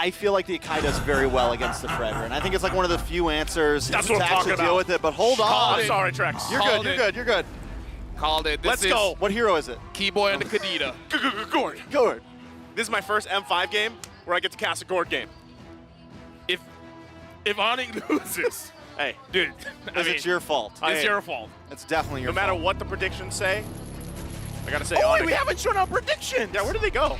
I feel like the Akai does very well against the Fredder, and I think it's like one of the few answers That's to what I'm actually talking deal about. with it. But hold on. I'm sorry, Trex. You're good, you're good, you're good. Called it. This Let's is go. What hero is it? Keyboy and the Kadita. Gord. Gord. This is my first M5 game where I get to cast a Gord game. If ONIC loses, Hey, dude, Because it's your fault. it's your fault. It's definitely your no matter fault. what the predictions say, I gotta say, Oh, wait, Onyx- we haven't shown our predictions. Yeah, where did they go?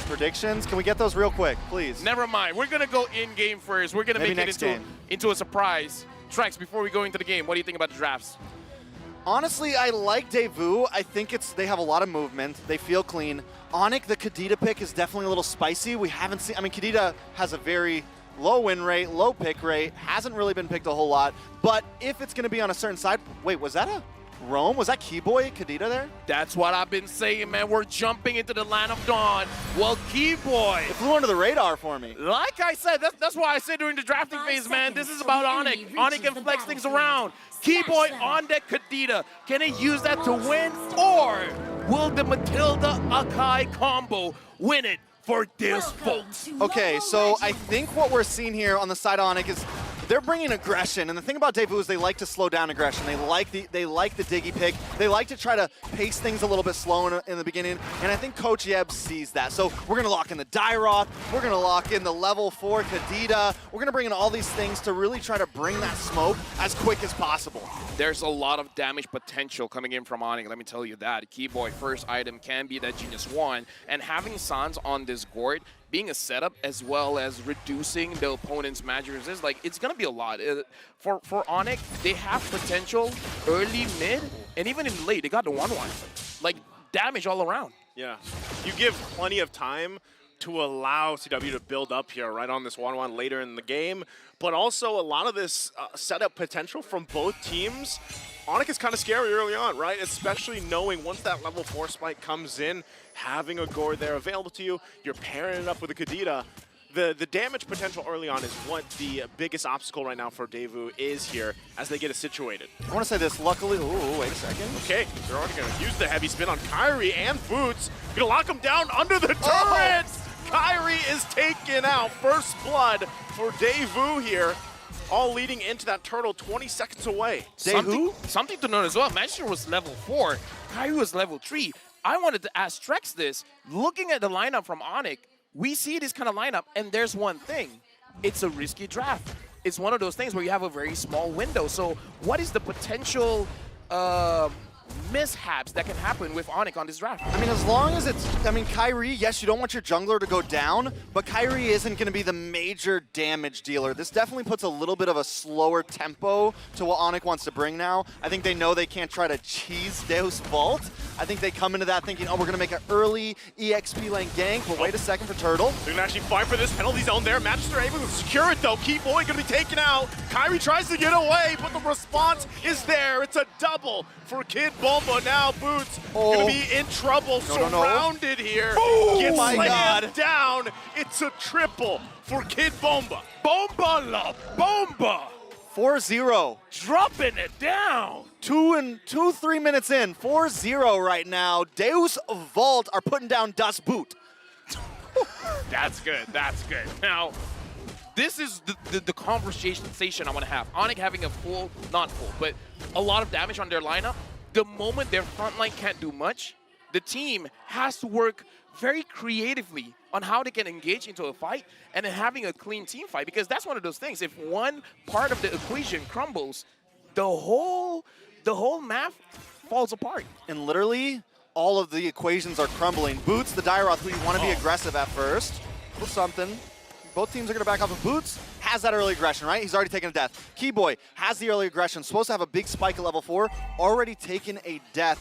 Predictions? Can we get those real quick, please? Never mind. We're gonna go in game first. We're gonna Maybe make it next into a surprise. Trex, before we go into the game, what do you think about the drafts? Honestly, I like DEUSVULT. I think they have a lot of movement. They feel clean. ONIC, the Kadita pick is definitely a little spicy. We haven't seen, I mean, Kadita has a very low win rate, low pick rate, hasn't really been picked a whole lot. But if it's going to be on a certain side, wait, was that a Rome? Was that Keyboy Kadita there? That's what I've been saying, man. We're jumping into the land of dawn. Well, Keyboy, It flew under the radar for me. like I said, that's why I said during the drafting phase, man, this is about ONIC. ONIC can flex things around. Keyboy on deck Kadita. Can he use that to win? Or will the Matilda Akai combo win it for DEUSVULT? Okay, so I think what we're seeing here on the side of ONIC is they're bringing aggression, and the thing about DEUSVULT is they like to slow down aggression. They like the Diggy pick. They like to try to pace things a little bit slow in the beginning, and I think Coach Yeb sees that. So we're gonna lock in the Dairoth, we're gonna lock in the level 4 Kadita. We're gonna bring in all these things to really try to bring that smoke as quick as possible. There's a lot of damage potential coming in from ONIC, let me tell you that. Keyboy first item can be that Genius 1, and having Sans on this Gord, being a setup as well as reducing the opponent's magic resist, like, it's gonna be a lot. For ONIC, they have potential early, mid, and even in late, they got the 1-1. Like, damage all around. Yeah. You give plenty of time to allow CW to build up here right on this 1-1 later in the game, but also a lot of this setup potential from both teams. ONIC is kind of scary early on, right? Especially knowing once that level 4 spike comes in, having a Gord there available to you, you're pairing it up with a Kadita. The damage potential early on is what the biggest obstacle right now for DEUSVULT is here as they get it situated. I want to say this, luckily, ooh, wait a second. Okay, they're already going to use the heavy spin on Kyrie and Boots. Going to lock him down under the turret. Oh. Kyrie is taken out. First blood for DEUSVULT here. All leading into that turtle 20 seconds away. Something to note as well, Manchester was level 4, Kyrie was level 3. I wanted to ask Trex this. Looking at the lineup from ONIC, we see this kind of lineup, and there's one thing. It's a risky draft. It's one of those things where you have a very small window. So what is the potential mishaps that can happen with ONIC on this draft? I mean, as long as it's, I mean, Kyrie, yes, you don't want your jungler to go down, but Kyrie isn't going to be the major damage dealer. This definitely puts a little bit of a slower tempo to what ONIC wants to bring now. I think they know they can't try to cheese DEUSVULT. I think they come into that thinking, oh, we're going to make an early EXP lane gank, but wait a second for Turtle. They're going to actually fight for this penalty zone there. Manchester able to secure it, though. Keyboy going to be taken out. Kyrie tries to get away, but the response is there. It's a double for Kid Bomba. Now Boots going to be in trouble, surrounded here. Gets slammed down. It's a triple for Kid Bomba. Bomba la bomba! 4-0. Dropping it down. 3 minutes in, 4-0 right now. DEUSVULT are putting down DEUSVULT. That's good, that's good. Now, this is the conversation I want to have. ONIC having a full, not full, but a lot of damage on their lineup. The moment their front line can't do much, the team has to work very creatively on how they can engage into a fight and then having a clean team fight, because that's one of those things. If one part of the equation crumbles, the whole map falls apart. And literally, all of the equations are crumbling. Boots, the Dairoth, who you want to be aggressive at first. Little something. Both teams are going to back off of Boots. Has that early aggression, right? He's already taken a death. Keyboy has the early aggression. Supposed to have a big spike at level 4. Already taken a death.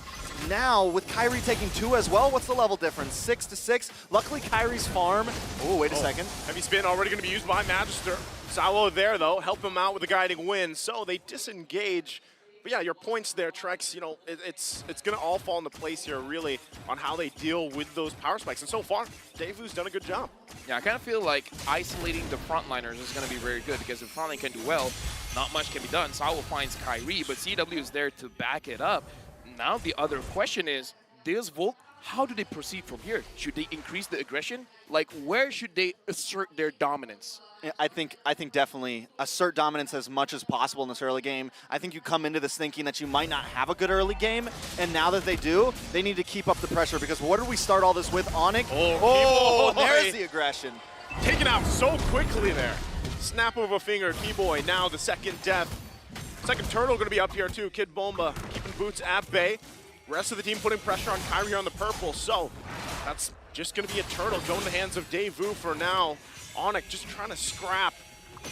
Now, with Kyrie taking 2 as well, what's the level difference? 6 to 6. Luckily, Kyrie's farm. Oh, wait a second. Heavy spin already going to be used by Magister. Salo there, though, help him out with the guiding wind. So they disengage. But yeah, your points there, Trex, you know, it's going to all fall into place here, really, on how they deal with those power spikes. And so far, DEUSVULT's done a good job. Yeah, I kind of feel like isolating the frontliners is going to be very good, because if frontline can do well, not much can be done. Sawo finds Kyrie, but CW is there to back it up. Now the other question is, DEUSVULT how do they proceed from here? Should they increase the aggression? Like, where should they assert their dominance? I think definitely assert dominance as much as possible in this early game. I think you come into this thinking that you might not have a good early game, and now that they do, they need to keep up the pressure, because what did we start all this with? ONIC? Oh, there's the aggression. Taken out so quickly there. Snap of a finger, Keyboy, now the second death. Second turtle gonna be up here too. Kid Bomba keeping Boots at bay. Rest of the team putting pressure on Kyrie here on the purple, so that's just gonna be a turtle going to the hands of Daewoo for now. ONIC just trying to scrap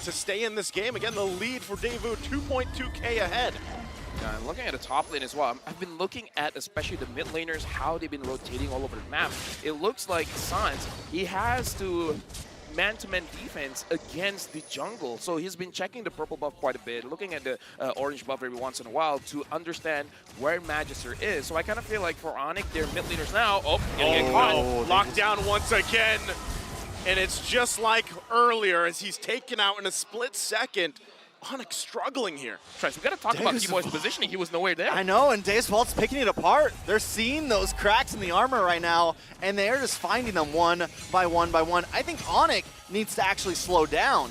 to stay in this game. Again, the lead for Daewoo, 2.2K ahead. Yeah, and looking at the top lane as well, I've been looking at especially the mid laners, how they've been rotating all over the map. It looks like Sans, he has to man-to-man defense against the jungle. So he's been checking the purple buff quite a bit, looking at the orange buff every once in a while to understand where Magister is. So I kind of feel like for ONIC, they're mid laners now. Oh, gonna get caught. No. Locked down once again. And it's just like earlier as he's taken out in a split second. ONIC struggling here. Trash, we got to talk about Keyboy's positioning. He was nowhere there. I know, and DEUSVULT's picking it apart. They're seeing those cracks in the armor right now, and they're just finding them one by one by one. I think ONIC needs to actually slow down.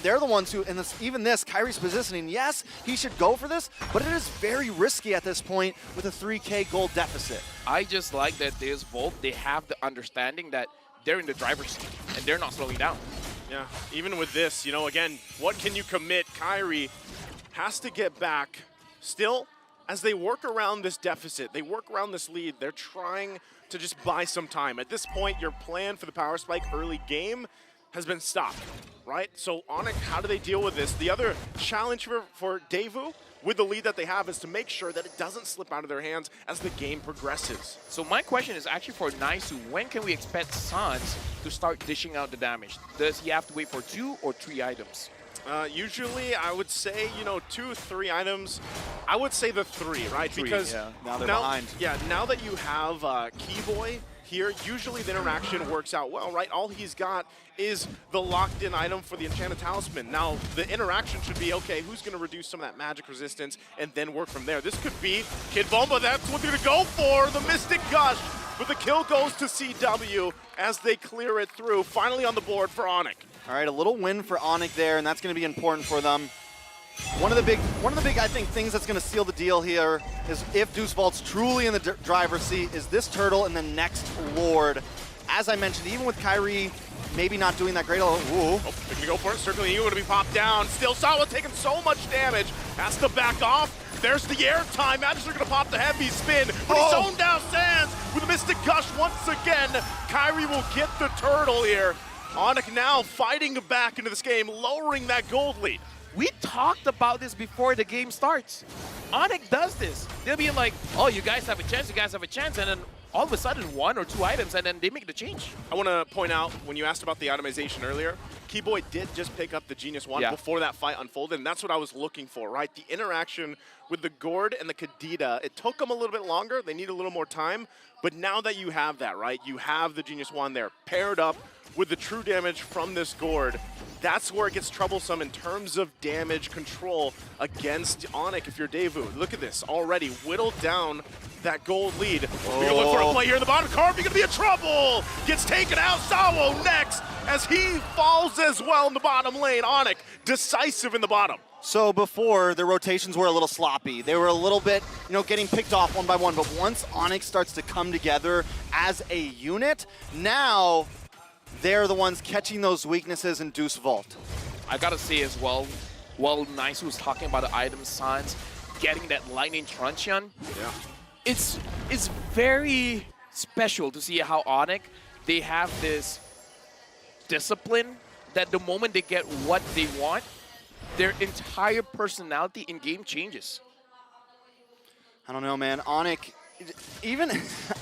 They're the ones who, and even this, Kyrie's positioning, yes, he should go for this, but it is very risky at this point with a 3K gold deficit. I just like that DEUSVULT, they have the understanding that they're in the driver's seat, and they're not slowing down. Yeah, even with this, you know, again, what can you commit? Kyrie has to get back. Still, as they work around this deficit, they work around this lead, they're trying to just buy some time. At this point, your plan for the power spike early game has been stopped, right? So ONIC, how do they deal with this? The other challenge for Daewoo with the lead that they have is to make sure that it doesn't slip out of their hands as the game progresses. So my question is actually for Naisu, when can we expect Sans to start dishing out the damage? Does he have to wait for 2 or 3 items? Usually, I would say, you know, 2, 3 items. I would say the 3, right? 3, because yeah. Now they're behind. Yeah, now that you have Keyboy here, usually the interaction works out well, right? All he's got is the locked-in item for the Enchanted Talisman. Now, the interaction should be, okay, who's going to reduce some of that magic resistance and then work from there? This could be Kid Bomba. That's what they're going to go for. The Mystic Gush, but the kill goes to CW as they clear it through. Finally on the board for ONIC. All right, a little win for ONIC there, and that's going to be important for them. One of the big, I think, things that's going to seal the deal here is if DEUSVULT's truly in the driver's seat, is this turtle and the next Lord. As I mentioned, even with Kyrie maybe not doing that great. Oh, they're going to go for it. Certainly, you're going to be popped down. Still, Sawa taking so much damage. Has to back off. There's the airtime. Magister going to pop the heavy spin. But he's zoned down Sans with a Mystic Gush once again. Kyrie will get the turtle here. ONIC now fighting back into this game, lowering that gold lead. We talked about this before the game starts. ONIC does this. They'll be like, oh, you guys have a chance, and then all of a sudden 1 or 2 items, and then they make the change. I want to point out, when you asked about the itemization earlier, Keyboy did just pick up the Genius Wand before that fight unfolded, and that's what I was looking for, right? The interaction with the Gourd and the Kadita, it took them a little bit longer. They need a little more time, but now that you have that, right, you have the Genius Wand there paired up with the true damage from this Gourd. That's where it gets troublesome in terms of damage control against ONIC if you're Daewoo. Look at this, already whittled down that gold lead. We're gonna look for a play here in the bottom. Carb, you're gonna be in trouble! Gets taken out, Sawo next, as he falls as well in the bottom lane. ONIC, decisive in the bottom. So before, the rotations were a little sloppy. They were a little bit, you know, getting picked off one by one, but once ONIC starts to come together as a unit, now they're the ones catching those weaknesses in DEUSVULT. I gotta say as well, while Nice was talking about the item Sans, getting that Lightning Truncheon, it's very special to see how ONIC, they have this discipline that the moment they get what they want, their entire personality in game changes. I don't know, man. ONIC, even,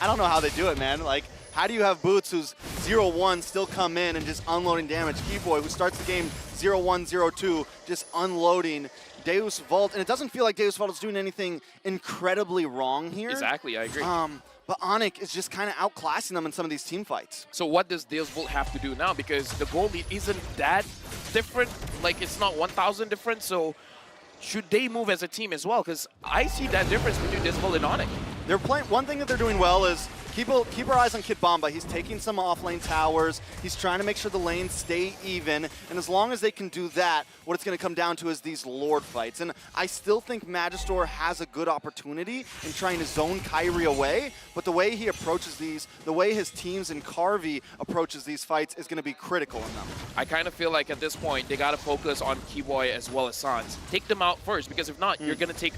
I don't know how they do it, man. Like, how do you have Boots, who's 0-1, still come in and just unloading damage? Keyboy, who starts the game 0-1, 0-2, just unloading. DEUSVULT, and it doesn't feel like DEUSVULT is doing anything incredibly wrong here. Exactly, I agree. But ONIC is just kind of outclassing them in some of these team fights. So what does DEUSVULT have to do now? Because the goal lead isn't that different. Like, it's not 1,000 different, so should they move as a team as well? Because I see that difference between DEUSVULT and ONIC. They're playing. One thing that they're doing well is keep our eyes on Kid Bomba. He's taking some off-lane towers. He's trying to make sure the lanes stay even. And as long as they can do that, what it's going to come down to is these Lord fights. And I still think Magister has a good opportunity in trying to zone Kyrie away. But the way he approaches these, the way his teams and Carvey approaches these fights is going to be critical in them. I kind of feel like at this point, they got to focus on Keyboy as well as Sans. Take them out first, because if not, you're going to take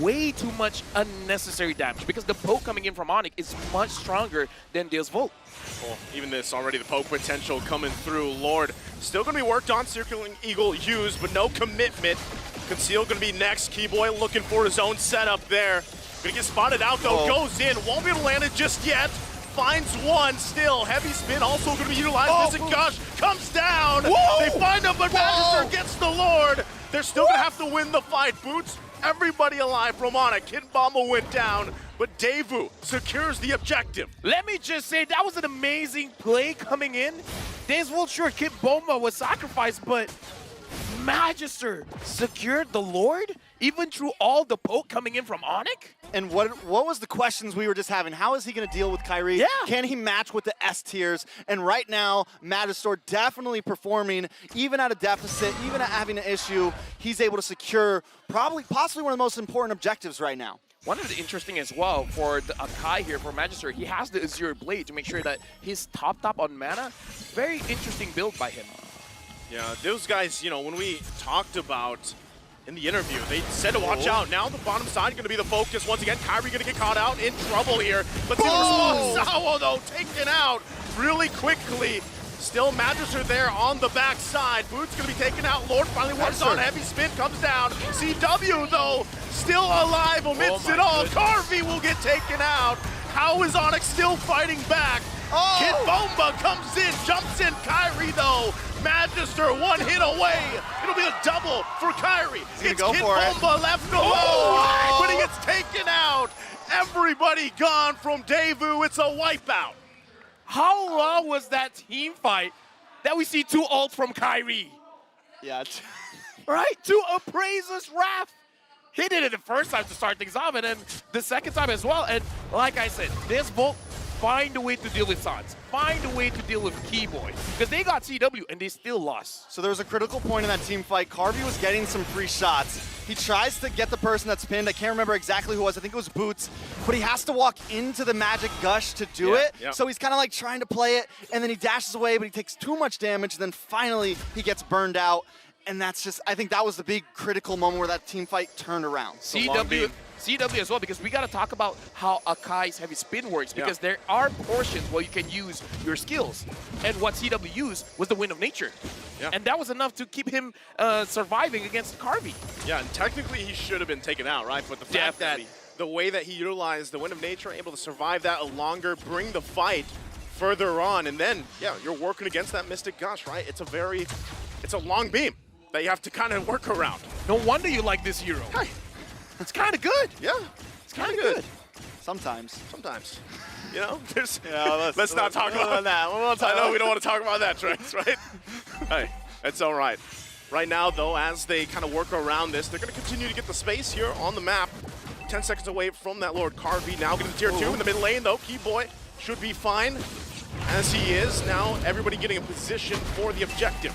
way too much unnecessary damage, because the poke coming in from ONIC is much stronger than DEUSVULT. Well, even this, already the poke potential coming through. Lord still going to be worked on. Circling Eagle used, but no commitment. Conceal going to be next. Keyboy looking for his own setup there. Going to get spotted out, though. Whoa. Goes in. Won't be able to land it just yet. Finds one still. Heavy spin also going to be utilized. Missing Gush comes down. Whoa. They find him, but Magister gets the Lord. They're still going to have to win the fight. Boots, everybody alive from ONIC. Kid Bomba went down, but Devu secures the objective. Let me just say, that was an amazing play coming in. DEUSVULT, sure, Kid Bomba was sacrificed, but Magister secured the Lord, even through all the poke coming in from ONIC? And what was the questions we were just having? How is he going to deal with Kyrie? Yeah. Can he match with the S tiers? And right now, Magister definitely performing, even at a deficit, even at having an issue, he's able to secure possibly one of the most important objectives right now. One of the interesting as well for the Akai here, for Magister, he has the Azure Blade to make sure that he's topped up on mana. Very interesting build by him. Yeah, those guys, you know, when we talked about in the interview, they said to watch out. Now the bottom side going to be the focus. Once again, Kyrie going to get caught out, in trouble here. Let's see the response. Sawa, though, taken out really quickly. Still Magister there on the back side. Boots going to be taken out. Lord finally works on. Heavy spin comes down. CW, though, still alive amidst it all. Carvey will get taken out. How is ONIC still fighting back? Kid Bomba comes in, jumps in. Kyrie, though, Magister one hit away. It'll be a double for Kyrie. It's go Kid for it. Bomba left alone, but he gets taken out. Everybody gone from Devu. It's a wipeout. How long was that team fight that we see two ults from Kyrie? Yeah. Right? To Appraiser's Wrath. He did it the first time to start things off, and then the second time as well. And like I said, DEUSVULT, find a way to deal with Sans. Find a way to deal with Keyboy. Because they got CW, and they still lost. So there was a critical point in that team fight. Carvey was getting some free shots. He tries to get the person that's pinned. I can't remember exactly who it was. I think it was Boots. But he has to walk into the magic gush to do it. Yeah. So he's kind of like trying to play it, and then he dashes away, but he takes too much damage. And then finally, he gets burned out. And that's just, I think that was the big critical moment where that team fight turned around. CW as well, because we got to talk about how Akai's heavy spin works, because there are portions where you can use your skills. And what CW used was the Wind of Nature. Yeah. And that was enough to keep him surviving against Carvey. Yeah, and technically he should have been taken out, right? But the fact that the way that he utilized the Wind of Nature, able to survive that longer, bring the fight further on, and then, yeah, you're working against that Mystic Gush, right? It's a long beam that you have to kind of work around. No wonder you like this hero. Hey, It's kind of good. yeah, It's kind of good. Sometimes. You know, there's, Yeah, let's not talk about that. I know we don't want to talk about that, Trace, right? Hey, that's all right. Right now, though, as they kind of work around this, they're going to continue to get the space here on the map. 10 seconds away from that Lord Carvey. Now getting to tier 2 in the mid lane, though. Keyboy should be fine, as he is. Now everybody getting a position for the objective.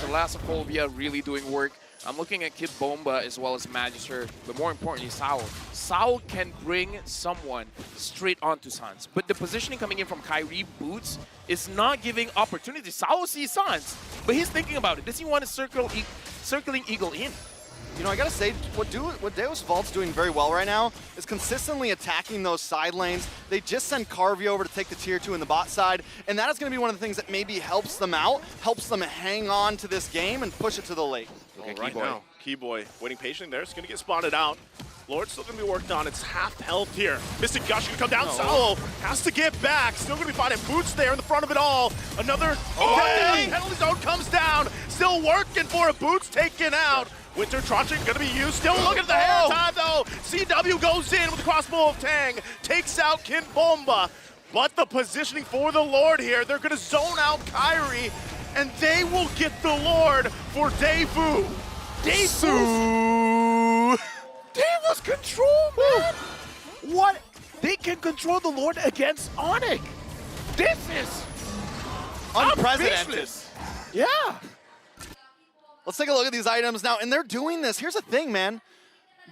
Thalassophobia really doing work. I'm looking at Kid Bomba as well as Magister, but more importantly, Sao. Sao can bring someone straight onto Sans, but the positioning coming in from Kyrie Boots is not giving opportunity. Sao sees Sans, but he's thinking about it. Does he want to circling Eagle in? You know, I gotta say, what DEUSVULT's doing very well right now is consistently attacking those side lanes. They just sent Carvey over to take the tier 2 in the bot side, and that is gonna be one of the things that maybe helps them out, helps them hang on to this game and push it to the late. Okay, right now, Keyboy waiting patiently there. It's going to get spotted out. Lord's still going to be worked on. It's half health here. Mystic Gush going to come down. Solo has to get back. Still going to be fighting Boots there in the front of it all. Another penalty zone comes down. Still working for it. Boots taken out. Winter Truncheon going to be used. Still looking at the hair time, though. CW goes in with the crossbow of Tang. Takes out Kid Bomba. But the positioning for the Lord here, they're going to zone out Kyrie, and they will get the Lord for Devu. Devu's control, man! What they can control the Lord against ONIC. This is unprecedented. Yeah. Let's take a look at these items now, and they're doing this. Here's the thing, man.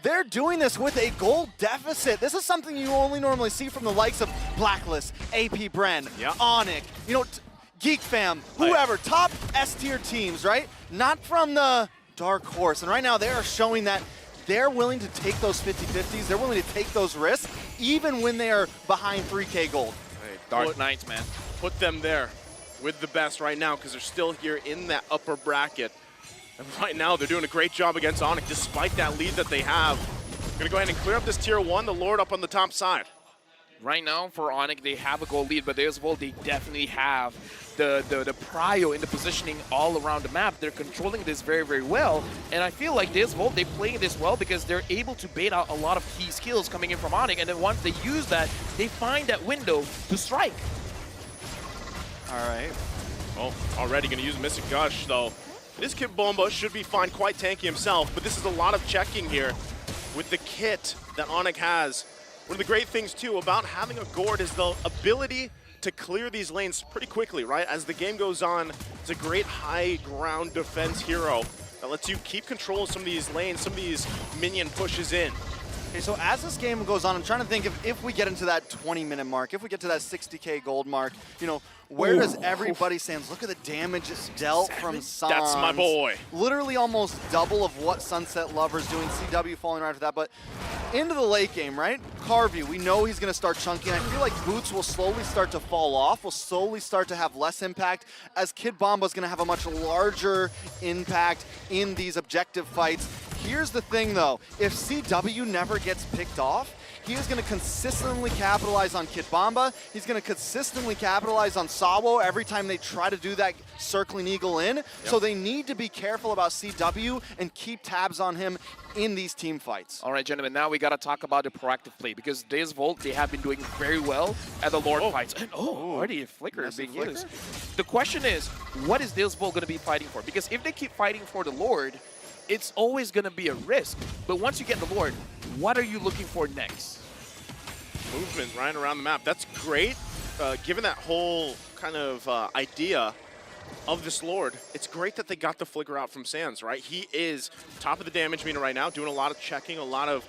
They're doing this with a gold deficit. This is something you only normally see from the likes of Blacklist, AP Bren, ONIC, you know, Geek Fam, whoever, top S-tier teams, right? Not from the Dark Horse. And right now they are showing that they're willing to take those 50-50s. They're willing to take those risks, even when they are behind 3K gold. Hey, Dark Knights, man. Put them there with the best right now because they're still here in that upper bracket. And right now, they're doing a great job against ONIC, despite that lead that they have. Gonna go ahead and clear up this tier 1, the Lord up on the top side. Right now, for ONIC, they have a goal lead, but DEUSVULT, they definitely have the prio in the positioning all around the map. They're controlling this very, very well, and I feel like DEUSVULT, they're playing this well because they're able to bait out a lot of key skills coming in from ONIC, and then once they use that, they find that window to strike. All right. Oh, already gonna use Mystic Gush, though. This Kid Bomba should be fine, quite tanky himself, but this is a lot of checking here with the kit that ONIC has. One of the great things, too, about having a Gord is the ability to clear these lanes pretty quickly, right? As the game goes on, it's a great high ground defense hero that lets you keep control of some of these lanes, some of these minion pushes in. Okay, so as this game goes on, I'm trying to think if we get into that 20-minute mark, if we get to that 60K gold mark, you know, where does everybody stand? Look at the damage dealt from Sans. That's my boy. Literally almost double of what Sunset Lover's doing. CW falling right after that, but into the late game, right? Carvey, we know he's going to start chunking. I feel like Boots will slowly start to fall off, will slowly start to have less impact, as Kid Bomba's going to have a much larger impact in these objective fights. Here's the thing, though. If CW never gets picked off, he is going to consistently capitalize on Kid Bomba. He's going to consistently capitalize on Sawo every time they try to do that circling eagle in. Yep. So they need to be careful about CW and keep tabs on him in these team fights. All right, gentlemen, now we got to talk about the proactive play because DEUSVULT, they have been doing very well at the Lord fights. And already a flicker being used. The question is, what is DEUSVULT going to be fighting for? Because if they keep fighting for the Lord, it's always going to be a risk. But once you get the Lord, what are you looking for next? Movement right around the map. That's great. Given that whole kind of idea of this Lord, it's great that they got the flicker out from Sans, right? He is top of the damage meter right now, doing a lot of checking, a lot of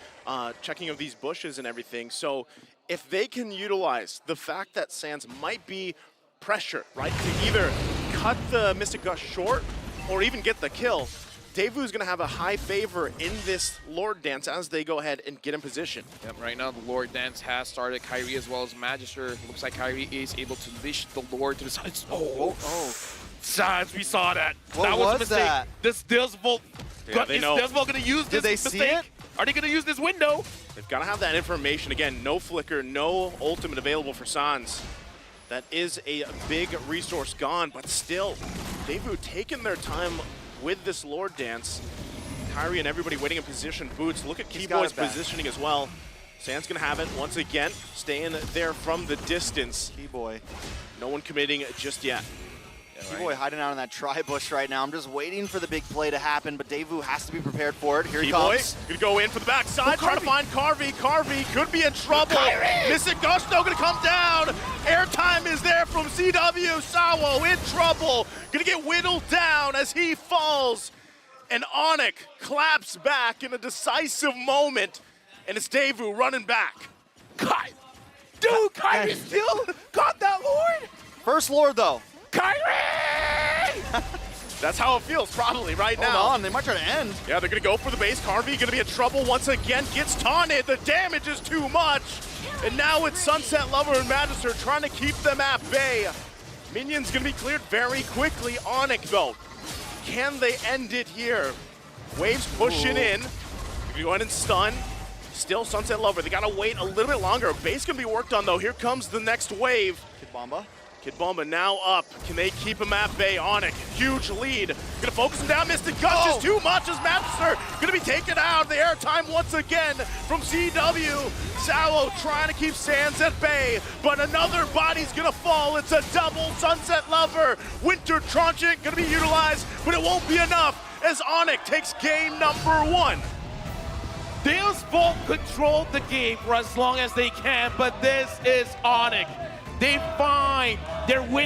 checking of these bushes and everything. So if they can utilize the fact that Sans might be pressure, right, to either cut the Mystic Gush short or even get the kill, DEUSVULT is going to have a high favor in this Lord Dance as they go ahead and get in position. Yep, right now the Lord Dance has started. Kyrie as well as Magister. Looks like Kyrie is able to leash the Lord to the side. Sans, we saw that. What was a mistake. That? This DEUSVULT, yeah, they know. Is DEUSVULT going to use this mistake? See it? Are they going to use this window? They've got to have that information. Again, no flicker, no ultimate available for Sans. That is a big resource gone, but still, DEUSVULT taking their time with this Lord Dance. Kyrie and everybody waiting in position. Boots, look at Keyboy's positioning as well. Sans gonna have it once again, staying there from the distance. Keyboy. No one committing just yet. Keyboy hiding out in that tri-bush right now. I'm just waiting for the big play to happen, but DEUSVULT has to be prepared for it. Here he comes. Gonna go in for the backside, trying to find Carvey. Carvey could be in trouble. Mystic Gush though gonna come down. Airtime is there from CW. Sawo in trouble. Gonna get whittled down as he falls. And ONIC claps back in a decisive moment. And it's DEUSVULT running back. Dude, Kyrie still got that Lord. First Lord though. Kyrie! That's how it feels probably right now. Hold on, they might try to end. Yeah, they're gonna go for the base. Carvey gonna be in trouble once again. Gets taunted. The damage is too much. And now it's Sunset Lover and Magister trying to keep them at bay. Minions gonna be cleared very quickly. ONIC though, can they end it here? Waves pushing in. Go ahead and stun. Still Sunset Lover. They gotta wait a little bit longer. Base gonna be worked on though. Here comes the next wave. Kid Bomba. Kid Bomba now up. Can they keep him at bay? ONIC, huge lead. Gonna focus him down. Mystic Gush is too much as Magister gonna be taken out. The airtime once again from CW. Sawo trying to keep Sans at bay, but another body's gonna fall. It's a double Sunset Lover. Winter Tranchant gonna be utilized, but it won't be enough as ONIC takes game number 1. DEUSVULT controlled the game for as long as they can, but this is ONIC. They find their win.